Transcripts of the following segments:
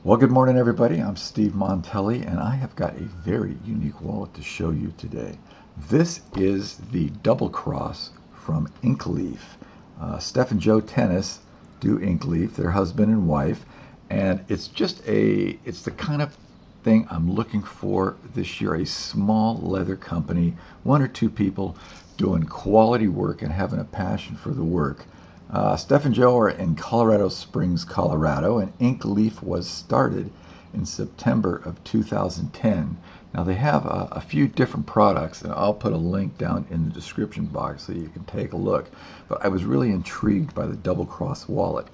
Well, good morning, everybody. I'm Steve Montelli, and I have got a very unique wallet to show you today. This is the Doublecross from Inkleaf. Steph and Joe Tennis do Inkleaf, their husband and wife, and it's the kind of thing I'm looking for this year, a small leather company, one or two people doing quality work and having a passion for the work. Steph and Joe are in Colorado Springs, Colorado, and Inkleaf was started in September of 2010. Now they have a few different products, and I'll put a link down in the description box so you can take a look. But I was really intrigued by the Doublecross wallet.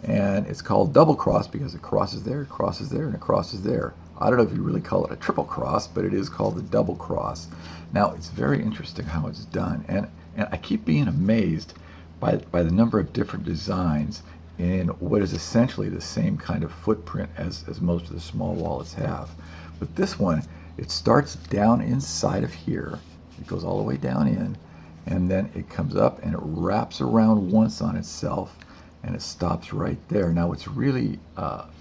And it's called Doublecross because it crosses there, it crosses there, and it crosses there. I don't know if you really call it a triple cross, but it is called the Doublecross. Now it's very interesting how it's done, and I keep being amazed by the number of different designs in what is essentially the same kind of footprint as most of the small wallets have. But this one, it starts down inside of here, it goes all the way down in, and then it comes up and it wraps around once on itself, and it stops right there. Now what's really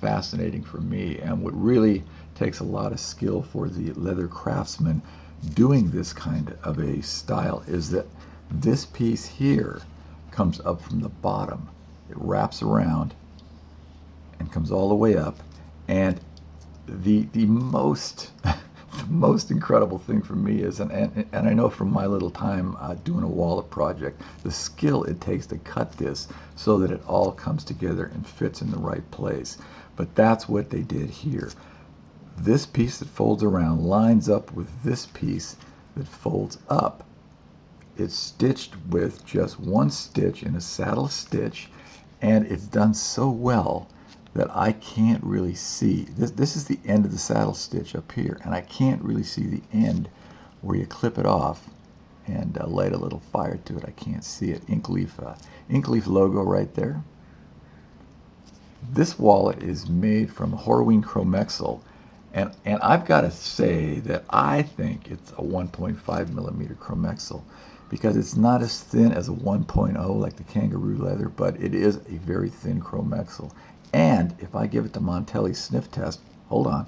fascinating for me, and what really takes a lot of skill for the leather craftsman doing this kind of a style, is that this piece here comes up from the bottom. It wraps around and comes all the way up. And the most the most incredible thing for me is, and I know from my little time doing a wallet project, the skill it takes to cut this so that it all comes together and fits in the right place. But that's what they did here. This piece that folds around lines up with this piece that folds up. It's stitched with just one stitch in a saddle stitch, and it's done so well that I can't really see. This is the end of the saddle stitch up here, and I can't really see the end where you clip it off and light a little fire to it. I can't see it. Inkleaf logo right there. This wallet is made from Horween Chromexel, and I've got to say that I think it's a 1.5 millimeter Chromexel, because it's not as thin as a 1.0 like the kangaroo leather, but it is a very thin Chromexel. And if I give it to Montelli's sniff test, hold on.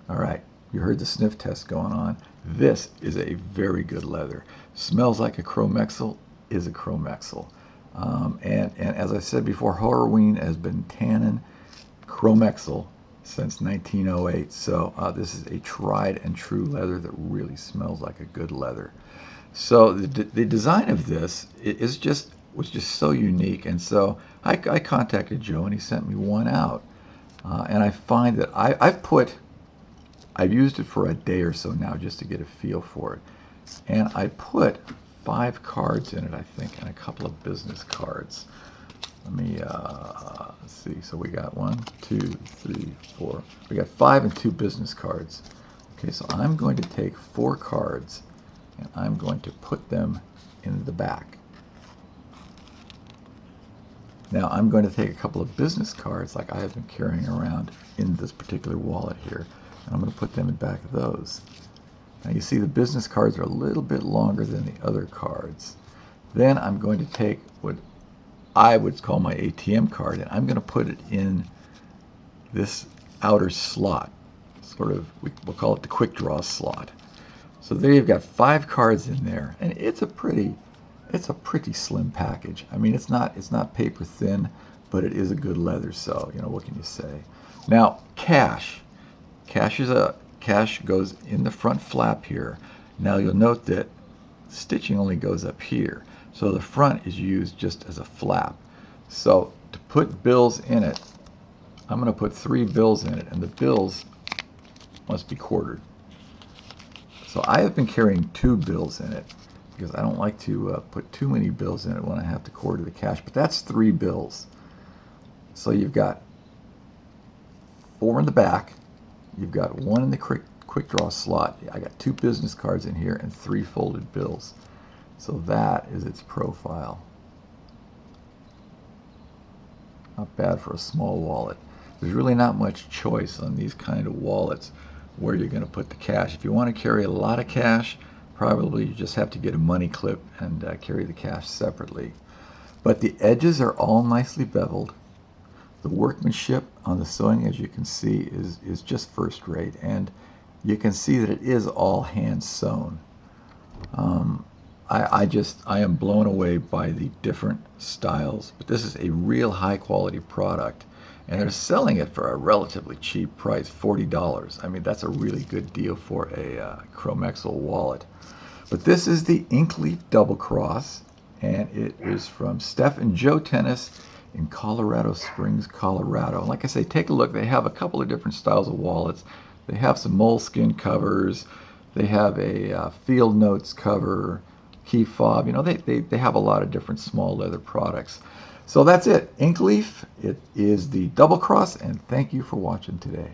All right, you heard the sniff test going on. This is a very good leather. Smells like a Chromexel, is a Chromexel. And as I said before, Horween has been tanning Chromexel since 1908. So this is a tried and true leather that really smells like a good leather. So the design of this was just so unique, and so I contacted Joe, and he sent me one out. And I find that I've used it for a day or so now just to get a feel for it, and I put 5 cards in it, I think, and a couple of business cards. Let me see. So we got 1, 2, 3, 4. We got 5 and 2 business cards. Okay, so I'm going to take 4 cards, and I'm going to put them in the back. Now I'm going to take a couple of business cards like I have been carrying around in this particular wallet here, and I'm going to put them in back of those. Now you see the business cards are a little bit longer than the other cards. Then I'm going to take what I would call my ATM card, and I'm going to put it in this outer slot. Sort of, we'll call it the quick draw slot. So there you've got 5 cards in there, and it's a pretty slim package. I mean, it's not paper thin, but it is a good leather. So what can you say? Now cash goes in the front flap here. Now you'll note that stitching only goes up here, so the front is used just as a flap. So to put bills in it, I'm going to put 3 bills in it, and the bills must be quartered. So I have been carrying 2 bills in it because I don't like to put too many bills in it when I have to quarter the cash, but that's 3 bills. So you've got 4 in the back, you've got 1 in the quick draw slot. I got 2 business cards in here and 3 folded bills. So that is its profile. Not bad for a small wallet. There's really not much choice on these kind of wallets where you're going to put the cash. If you want to carry a lot of cash, probably you just have to get a money clip and carry the cash separately. But the edges are all nicely beveled. The workmanship on the sewing, as you can see, is just first rate, and you can see that it is all hand sewn. I am blown away by the different styles, but this is a real high quality product, and they're selling it for a relatively cheap price, $40. I mean, that's a really good deal for a Chromexel wallet. But this is the Inkleaf Doublecross, and it is from Steph and Joe Tennis in Colorado Springs, Colorado. And like I say, take a look. They have a couple of different styles of wallets. They have some moleskin covers. They have a field notes cover, key fob. You know, they have a lot of different small leather products. So that's it. Inkleaf, it is the Doublecross, and thank you for watching today.